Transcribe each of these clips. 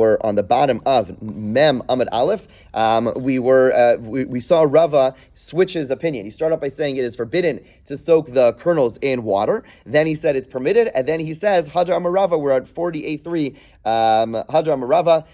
Or on the bottom of Mem Amud Aleph, we saw Rava switch his opinion. He started off by saying it is forbidden to soak the kernels in water. Then he said it's permitted, and then he says Hadra Amar Rava. We're at 48.3. Hadra Amar Rava.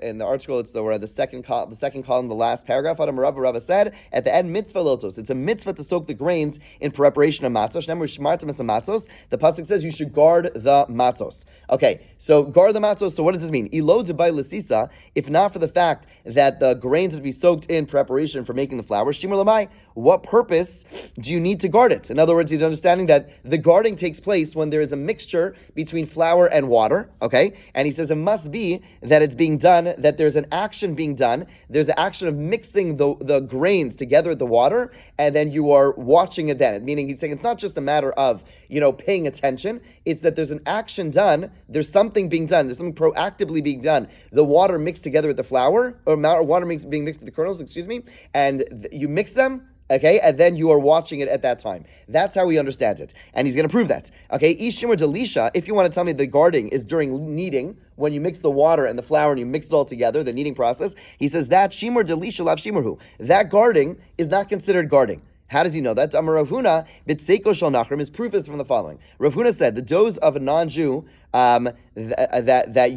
In the article, we're at the second column, the last paragraph. Hadra Amar Rava. Rava said at the end, mitzvah lotos. It's a mitzvah to soak the grains in preparation of matzos. The pasuk says you should guard the matzos. Okay, so guard the matzos. So what does this mean? If not for the fact that the grains would be soaked in preparation for making the flour, shimur lamai, what purpose do you need to guard it? In other words, he's understanding that the guarding takes place when there is a mixture between flour and water, okay? And he says it must be that it's being done, that there's an action being done, there's an action of mixing the grains together with the water, and then you are watching it then. Meaning he's saying it's not just a matter of, paying attention, it's that there's an action done, there's something being done, there's something proactively being done. The water mixed together with the flour, or water being mixed with the kernels, and you mix them, okay, and then you are watching it at that time. That's how he understands it. And he's going to prove that. Okay, Ishimur Delisha, if you want to tell me the guarding is during kneading, when you mix the water and the flour and you mix it all together, the kneading process, he says that Shimur Delisha Lav Shimurhu. That guarding is not considered guarding. How does he know that? Amar Rav Huna, B'tseiko Shel Nachrim, his proof is from the following. Rav Huna said, the doughs of a non-Jew that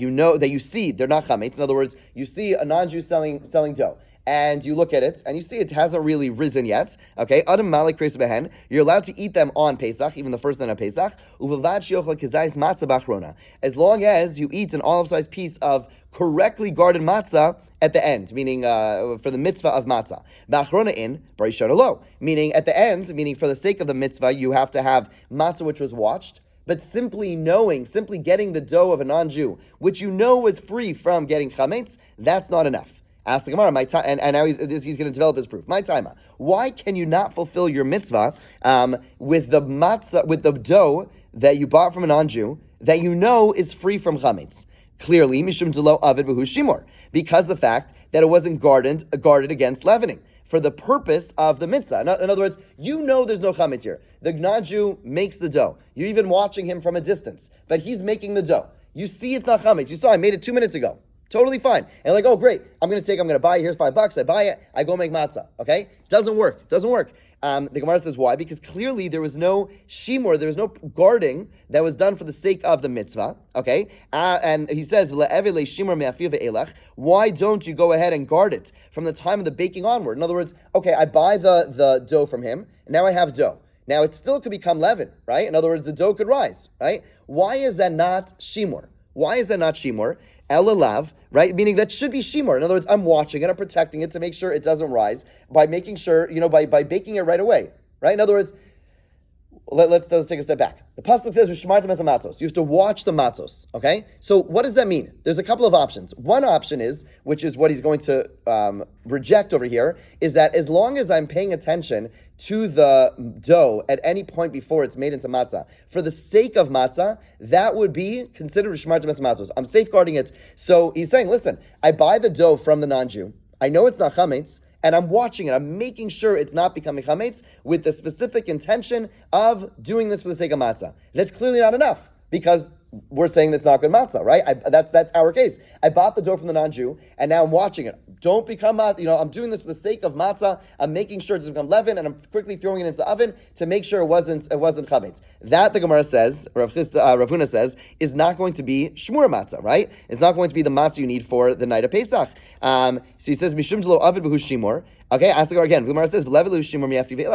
you see, they're not chametz. In other words, you see a non-Jew selling dough, and you look at it, and you see it hasn't really risen yet. Okay, Adam Malik Kreis Behen, you're allowed to eat them on Pesach, even the first night of Pesach. Uvad Shiochel Kizayis Matzah Bachrona, as long as you eat an olive-sized piece of correctly guarded matzah at the end, meaning for the mitzvah of matzah. Ba'achrona in barishon lo, meaning at the end, meaning for the sake of the mitzvah, you have to have matzah which was watched. But simply getting the dough of a non-Jew, which you know is free from getting chametz, that's not enough. Ask the Gemara, and now he's going to develop his proof. My timer, why can you not fulfill your mitzvah with the matzah, with the dough that you bought from a non-Jew that you know is free from chametz? Clearly, mishum delo avid b'hu shimor, because the fact that it wasn't guarded against leavening for the purpose of the mitzvah. In other words, there's no chametz here. The non-Jew makes the dough. You're even watching him from a distance, but he's making the dough. You see it's not chametz. You saw I made it 2 minutes ago. Totally fine. And like, oh great, I'm going to buy it, here's $5, I buy it, I go make matzah, okay? Doesn't work. The Gemara says why? Because clearly there was no shimur, there was no guarding that was done for the sake of the mitzvah, okay? And he says, why don't you go ahead and guard it from the time of the baking onward? In other words, okay, I buy the dough from him, and now I have dough. Now it still could become leaven, right? In other words, the dough could rise, right? Why is that not shimur? Elalav, right? Meaning that should be shimur. In other words, I'm watching it, I'm protecting it to make sure it doesn't rise by making sure, by baking it right away, right? In other words, let's take a step back. The pasuk says, "Ushmartem es matzos." You have to watch the matzos, okay? So what does that mean? There's a couple of options. One option is, which is what he's going to reject over here, is that as long as I'm paying attention to the dough at any point before it's made into matzah, for the sake of matzah, that would be considered Shmartem es matzos. I'm safeguarding it. So he's saying, listen, I buy the dough from the non-Jew. I know it's not chametz, and I'm watching it. I'm making sure it's not becoming chametz with the specific intention of doing this for the sake of matzah. That's clearly not enough, because we're saying that's not good matzah, right? That's our case. I bought the dough from the non-Jew, and now I'm watching it. Don't become, I'm doing this for the sake of matzah. I'm making sure it doesn't become leaven, and I'm quickly throwing it into the oven to make sure it wasn't chametz. That, the Gemara says, Rav Huna says, is not going to be shmur matzah, right? It's not going to be the matzah you need for the night of Pesach. So he says, mishum delo avid b'hu shimur. Okay, ask the Gemara again. Gemara says,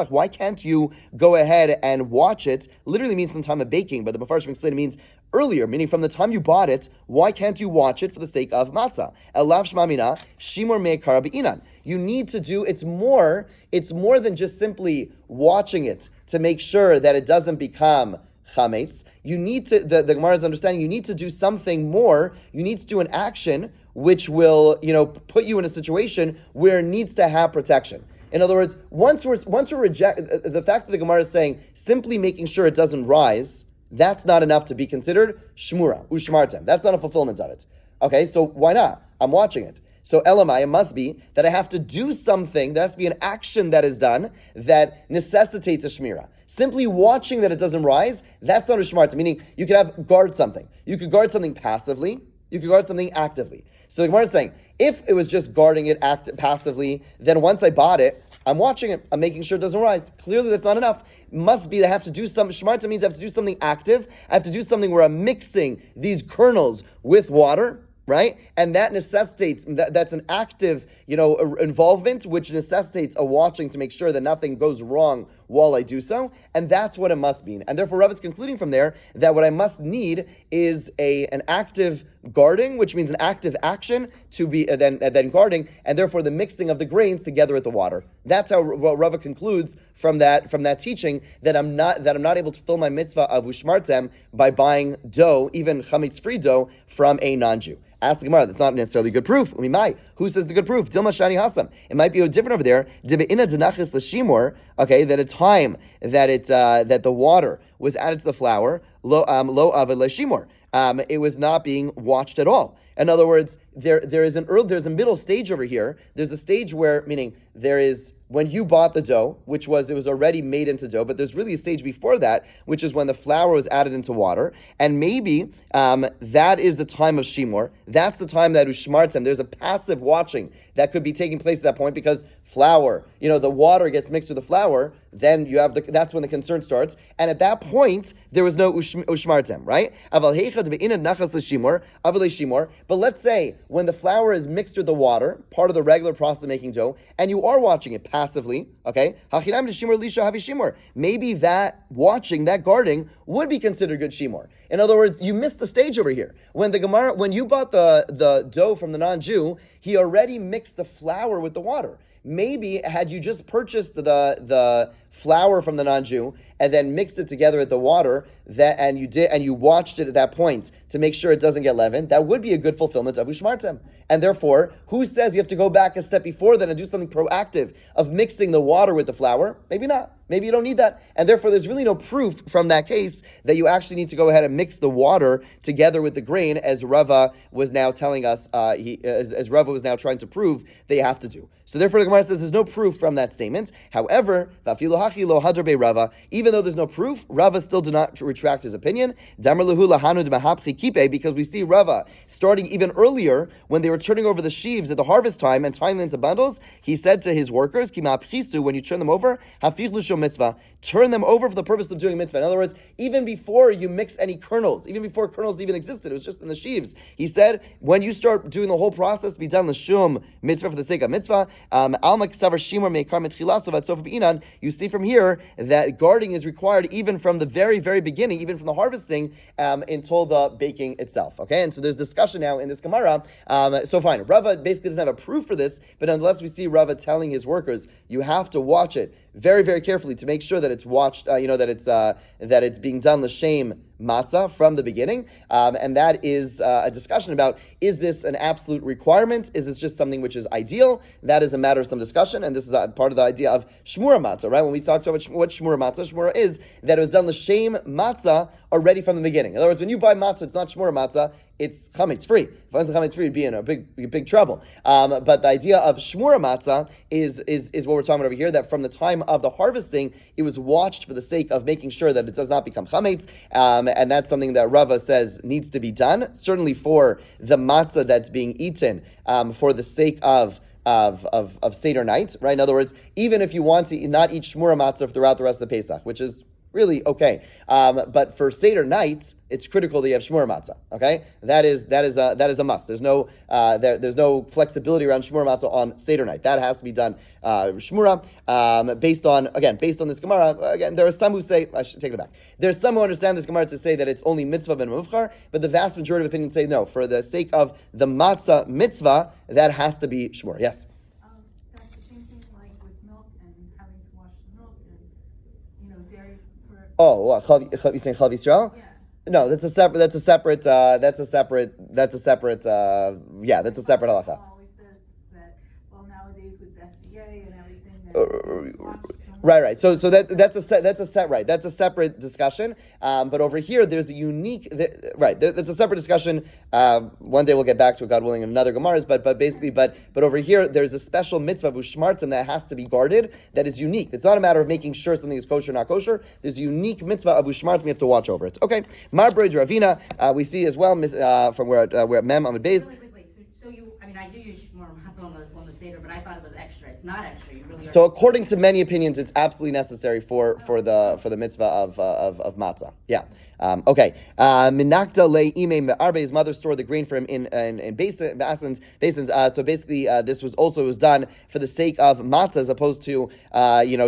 why can't you go ahead and watch it? Literally means from the time of baking, but the Mefarshim explain it means earlier, meaning from the time you bought it. Why can't you watch it for the sake of matzah? Elav shmamina shimur me'ekara be'inan. You need to do. It's more than just simply watching it to make sure that it doesn't become chametz. You need to. The Gemara's understanding. You need to do something more. You need to do an action which will, put you in a situation where it needs to have protection. In other words, once we're reject the fact that the Gemara is saying simply making sure it doesn't rise, that's not enough to be considered shmura, ushmartem. That's not a fulfillment of it. Okay, so why not? I'm watching it. So elamai, it must be that I have to do something, there has to be an action that is done that necessitates a shmira. Simply watching that it doesn't rise, that's not a shmartem, meaning you could guard something. You could guard something passively, You can guard something actively. So the Gemara is saying, if it was just guarding it passively, then once I bought it, I'm watching it. I'm making sure it doesn't rise. Clearly, that's not enough. Must be that I have to do something. Shmarta means I have to do something active. I have to do something where I'm mixing these kernels with water, right? And that necessitates, that's an active, involvement, which necessitates a watching to make sure that nothing goes wrong while I do so. And that's what it must mean. And therefore, Rav is concluding from there that what I must need is an active guarding, which means an active action to be then guarding, and therefore the mixing of the grains together with the water. That's how Rava concludes from that teaching that I'm not able to fill my mitzvah of ushmartem by buying dough, even chametz free dough, from a non-Jew. Ask the Gemara, that's not necessarily good proof. Who says the good proof? Dilma Shani Hasam. It might be different over there. Dibe'ina denachis l'shimor. Okay, that a time that the water was added to the flour, lo ava l'shimor. It was not being watched at all. In other words, there's a middle stage over here. There's a stage where, meaning there is when you bought the dough, it was already made into dough, but there's really a stage before that, which is when the flour was added into water, and maybe that is the time of shimor. That's the time that ushmartem. There's a passive watching that could be taking place at that point because flour, the water gets mixed with the flour. Then you have that's when the concern starts, and at that point there was no ushmartem, right? But let's say when the flour is mixed with the water, part of the regular process of making dough, and you are watching it passively, okay? Maybe that watching, that guarding, would be considered good shimor. In other words, you missed the stage over here. When you bought the dough from the non-Jew, he already mixed the flour with the water. Maybe had you just purchased the flour from the non-Jew and then mixed it together with the water, and you watched it at that point to make sure it doesn't get leavened, that would be a good fulfillment of ushmartem. And therefore, who says you have to go back a step before that and do something proactive of mixing the water with the flour? Maybe not. Maybe you don't need that. And therefore, there's really no proof from that case that you actually need to go ahead and mix the water together with the grain, as Rava was now telling us, as Rava was now trying to prove that you have to do. So therefore, the Gemara says there's no proof from that statement. However, even though there's no proof, Rava still did not retract his opinion, because we see Rava starting even earlier when they were turning over the sheaves at the harvest time and tying them into bundles. He said to his workers, when you turn them over, mitzvah, turn them over for the purpose of doing mitzvah. In other words, even before you mix any kernels, even before kernels even existed, it was just in the sheaves. He said, when you start doing the whole process, be done l'shum mitzvah for the sake of mitzvah. You see from here that guarding is required even from the very, very beginning, even from the harvesting until the baking itself. Okay, and so there's discussion now in this Gemara. So fine, Rava basically doesn't have a proof for this, but unless we see Rava telling his workers, you have to watch it very, very carefully to make sure that it's watched, that it's being done l'shem matzah from the beginning, and that is a discussion about, is this an absolute requirement? Is this just something which is ideal? That is a matter of some discussion, and this is part of the idea of shmura matzah, right? When we talked about what shmura is that it was done l'shem matzah already from the beginning. In other words, when you buy matzah, it's not shmura matzah, it's chametz free. If it wasn't chametz free, you'd be in a big trouble. But the idea of shmura matzah is what we're talking about over here, that from the time of the harvesting, it was watched for the sake of making sure that it does not become chametz, and that's something that Rava says needs to be done, certainly for the matzah that's being eaten for the sake of Seder night, right? In other words, even if you want to not eat shmura matzah throughout the rest of the Pesach, which is really okay, but for Seder night, it's critical that you have shmura matzah. Okay, that is a must. There's no flexibility around shmura matzah on Seder night. That has to be done shmura. Based on this Gemara. Again, there are some who say, I should take it back. There's some who understand this Gemara to say that it's only mitzvah ben muvchar, but the vast majority of opinions say no. For the sake of the matzah mitzvah, that has to be shmura. Yes. That's the same thing like with milk and having to wash the milk and dairy. Oh, what? You saying Chav Yisrael? Yeah. No, that's a separate halacha. Always says that, well, nowadays with the FDA and everything, Right. That's a separate discussion. But over here, there's a unique. That's a separate discussion. One day we'll get back to it, God willing, in another Gemaras. But over here, there's a special mitzvah of ushmartzim that has to be guarded. That is unique. It's not a matter of making sure something is kosher or not kosher. There's a unique mitzvah of ushmartzim. We have to watch over it. Okay. Marbroid Ravina. We see as well from where at Mem Amud Beis. I do use more matzah on the Seder, but I thought it was extra. It's not extra. You really So according to many opinions, it's absolutely necessary for the mitzvah of matzah. Yeah. Okay. Minakta le ime me'arbe. His mother stored the grain for him in basins. So basically, this was done for the sake of matzah, as opposed to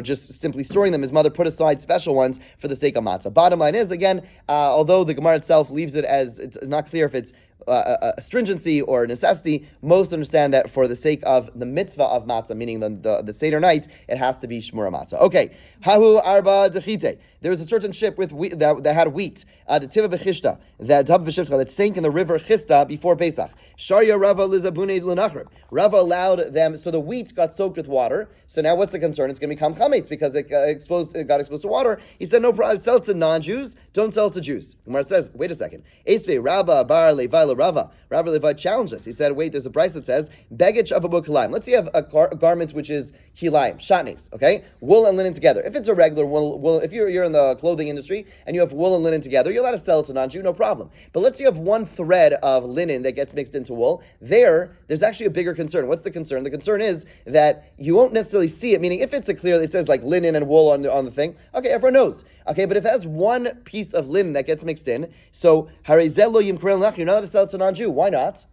just simply storing them. His mother put aside special ones for the sake of matzah. Bottom line is, again, although the Gemara itself leaves it as it's not clear if it's a stringency or a necessity, most understand that for the sake of the mitzvah of matzah, meaning the Seder night, it has to be shmura matzah. Okay, hahu arba dechite. There was a certain ship with wheat, that had wheat, the tiva bechishta, that sank in the river Chista before Pesach. Sharia Rava lizabune l'nachrim. Rava allowed them, so the wheat got soaked with water. So now what's the concern? It's going to become chametz because it got exposed to water. He said, no problem, sell it to non-Jews, don't sell it to Jews. Gemara says, wait a second. Esve Rabba bar levi Rava. Rabbi Levi challenged us. He said, wait, there's a price that says, begich of a kilayim. Let's say you have a garment which is kilayim, shatnes, okay? Wool and linen together. If it's a regular wool, if you're in the clothing industry and you have wool and linen together, you're allowed to sell it to non-Jew, no problem. But let's say you have one thread of linen that gets mixed into wool. There's actually a bigger concern. What's the concern? The concern is that you won't necessarily see it, meaning if it's it says like linen and wool on the thing, okay, everyone knows. Okay, but if it has one piece of linen that gets mixed in, so you're not allowed to sell it to a non-Jew. Why not?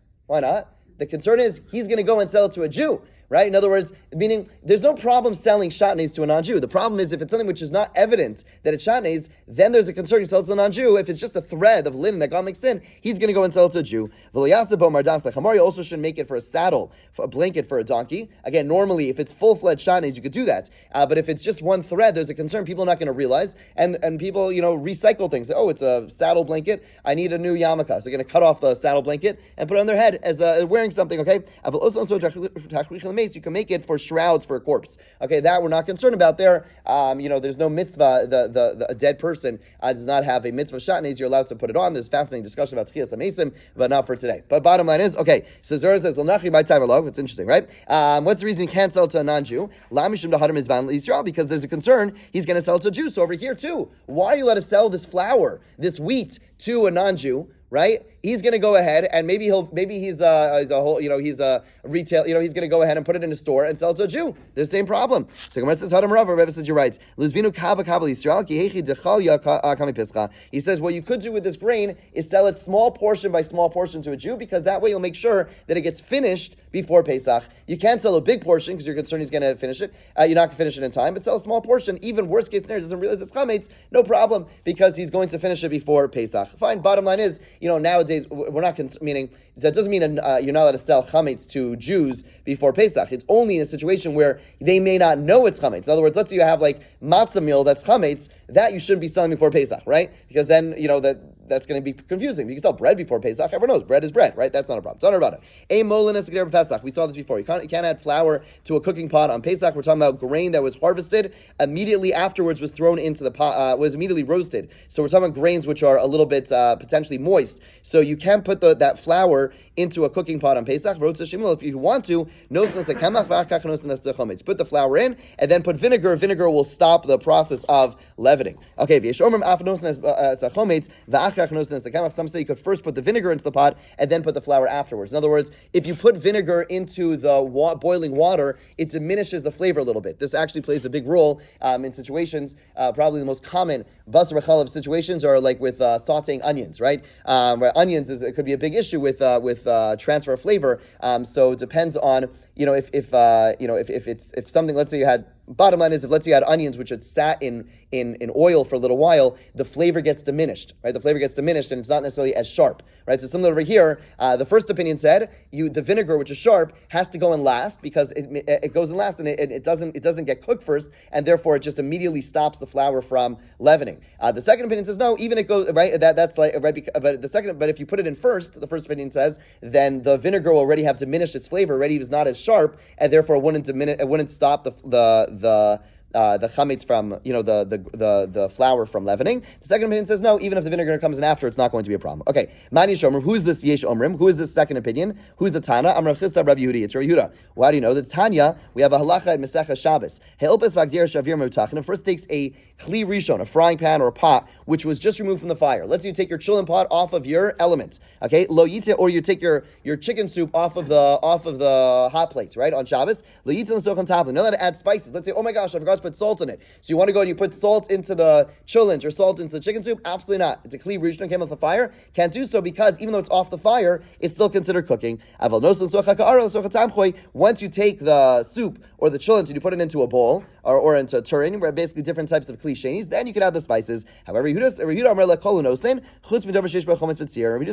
The concern is he's going to go and sell it to a Jew. Right? In other words, meaning there's no problem selling shatnez to a non-Jew. The problem is if it's something which is not evident that it's shatnez, then there's a concern you sell it to a non-Jew. If it's just a thread of linen that got mixed in, he's going to go and sell it to a Jew. You also shouldn't make it for a saddle, for a blanket for a donkey. Again, normally if it's full-fledged shatnez, you could do that. But if it's just one thread, there's a concern people are not going to realize. And people, recycle things. Oh, it's a saddle blanket. I need a new yarmulke. So they're going to cut off the saddle blanket and put it on their head as wearing something, okay? You can make it for shrouds for a corpse. Okay, that we're not concerned about there. There's no mitzvah. A dead person does not have a mitzvah shatnez. You're allowed to put it on. There's fascinating discussion about tchias amesim, but not for today. But bottom line is, okay, so Zora says, l'nachri by time alone. It's interesting, right? What's the reason you can't sell it to a non-Jew? Lamishim daharim izvan l'Yisrael, because there's a concern he's going to sell it to a Jew. So over here too, why are you allowed to sell this flour, this wheat, to a non-Jew? Right? He's going to go ahead and maybe he's a retail, he's going to go ahead and put it in a store and sell it to a Jew. There's the same problem. So Gemara says, Rebbe says, you're right. He says, what you could do with this grain is sell it small portion by small portion to a Jew, because that way you'll make sure that it gets finished before Pesach. You can't sell a big portion because you're concerned he's going to finish it. You're not going to finish it in time, but sell a small portion. Even worst case scenario, doesn't realize it's chametz, no problem, because he's going to finish it before Pesach. Fine. Bottom line is, nowadays we're not meaning that doesn't mean you're not allowed to sell chametz to Jews before Pesach. It's only in a situation where they may not know it's chametz. In other words, let's say you have like matzah meal that's chametz, that you shouldn't be selling before Pesach, right? Because then that's going to be confusing. You can sell bread before Pesach. Everyone knows bread is bread, right? That's not a problem. Don't worry about it. Pesach. We saw this before. You can't add flour to a cooking pot on Pesach. We're talking about grain that was harvested immediately afterwards, was thrown into the pot, was immediately roasted. So we're talking about grains which are a little bit potentially moist. So you can put that flour into a cooking pot on Pesach. If you want to, put the flour in and then put vinegar. Vinegar will stop the process of leavening. Okay, some say you could first put the vinegar into the pot and then put the flour afterwards. In other words, if you put vinegar into the boiling water, it diminishes the flavor a little bit. This actually plays a big role in situations. Probably the most common basar v'chalav situations are like with sautéing onions, right? Where onions it could be a big issue with transfer of flavor. So it depends on if something. Let's say you had. Bottom line is, if let's say you had onions which had sat in oil for a little while, the flavor gets diminished, right? The flavor gets diminished and it's not necessarily as sharp, right? So similar over here, the first opinion said the vinegar, which is sharp, has to go in last because it goes in last and it doesn't get cooked first, and therefore it just immediately stops the flour from leavening. The second opinion says no, even it goes right. That's like right. But if you put it in first, the first opinion says then the vinegar will already have diminished its flavor. Already is not as sharp, and therefore it wouldn't stop the chametz from, the flour from leavening. The second opinion says no, even if the vinegar comes in after, it's not going to be a problem. Okay, man yesh omrim. Who's this yesh omrim? Who is this second opinion? Who's the Tana? Amar Chisda Rav Yehudi. It's Rav Yehuda. Why do you know? That's Tanya. We have a halacha in Masechah Shabbos. He'ilpes v'agdir shavir meutachin. First takes a kli rishon, a frying pan or a pot, which was just removed from the fire. Let's say you take your chillin pot off of your element. Okay, lo yite, or you take your chicken soup off of the hot plates, right, on Shabbos. Lo yite l'sochan tavlin. Know how to add spices. Let's say, oh my gosh, I forgot to put salt in it. So you want to go and you put salt into the chillins or salt into the chicken soup? Absolutely not. It's a kli rishon, came off the fire. Can't do so because even though it's off the fire, it's still considered cooking. Once you take the soup or the chillin and you put it into a bowl or into a turin, where basically different types of cliches, then you can add the spices. However, Yehuda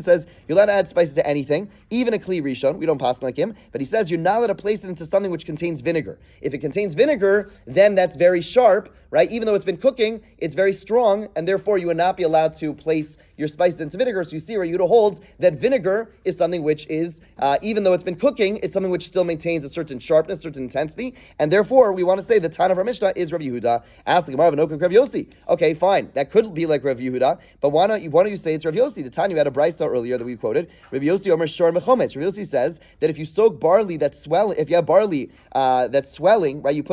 says you're allowed to add spices to anything, even a kli rishon. We don't pass like him, but he says you're not allowed to place it into something which contains vinegar. If it contains vinegar, then that's very sharp, right? Even though it's been cooking, it's very strong, and therefore you would not be allowed to place your spices into vinegar. So you see where Yehuda holds that vinegar is something which is, even though it's been cooking, it's something which still maintains a certain sharpness, certain intensity, and therefore we want to say the Tana of our Mishnah is Rav Yehuda. Ask the Gemara of Anokim Rav Yossi. Okay, fine, that could be like Rav Yehuda, but why don't you say it's Rav Yossi? The Tanya, you had a brisa earlier that we quoted. Rav Yossi Omer Shor Mechometz. Rav Yossi says that if you soak barley that's swelling, if you have barley that's swelling, right? You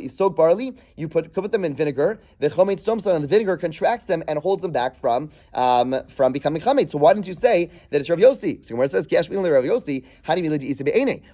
soak barley, you put them in vinegar. The chometz tomson, and the vinegar contracts them and holds them back from becoming chametz. So why didn't you say that it's Rav Yossi? So when it says Kash Rav Yossi, how do you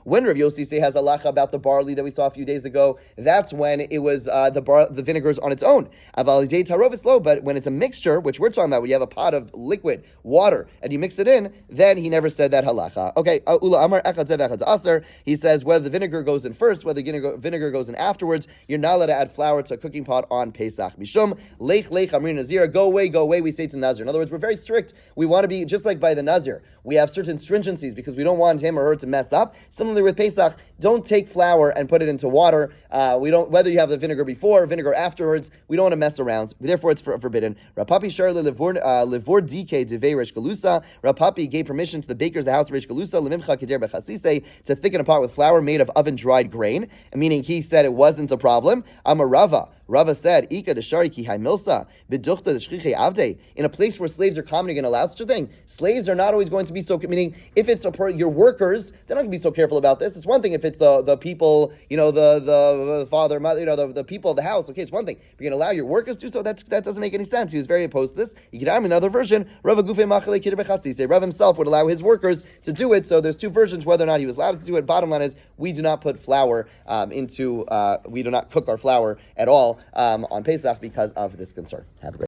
when Rav Yossi say has halacha about the barley that we saw a few days ago, that's when it was the vinegar's on its own. But when it's a mixture, which we're talking about, when you have a pot of liquid water and you mix it in, then he never said that halacha. Okay, Ula Amar Echad Zev Echad Aser. He says whether the vinegar goes in first, whether vinegar goes in afterwards, you're not allowed to add flour to a cooking pot on Pesach. Mishum Lech Amrin Nazir. Go away. We say to the Nazir. In other words, we're very strict. We want to be just like by the Nazir. We have certain stringencies because we don't want him or her to mess up. Similarly with Pesach, don't take flour and put it into water. Whether you have the vinegar before or vinegar afterwards, we don't want to mess around. Therefore, it's forbidden. Rapapi Sharle Livor Dike Devei Reish Galusa. Rapapi gave permission to the bakers of the house of Reish Galusa Limimcha Keder Bechasise to thicken a pot with flour made of oven dried grain. Meaning, he said it wasn't a problem. Amarava. Rava said, "Ika deshari ki hai milsa beduchta deshchiche avde." In a place where slaves are common, you're going to allow such a thing. Slaves are not always going to be so. Meaning, if it's your workers, they're not going to be so careful about this. It's one thing if it's the people, the father, mother, the people of the house. Okay, it's one thing. If you're going to allow your workers to do so, that doesn't make any sense. He was very opposed to this. You could have another version. Rava gufe machale kidei bechasise. Rav himself would allow his workers to do it. So there's two versions whether or not he was allowed to do it. Bottom line is, we do not put flour we do not cook our flour at all on Pesach because of this concern. Have a great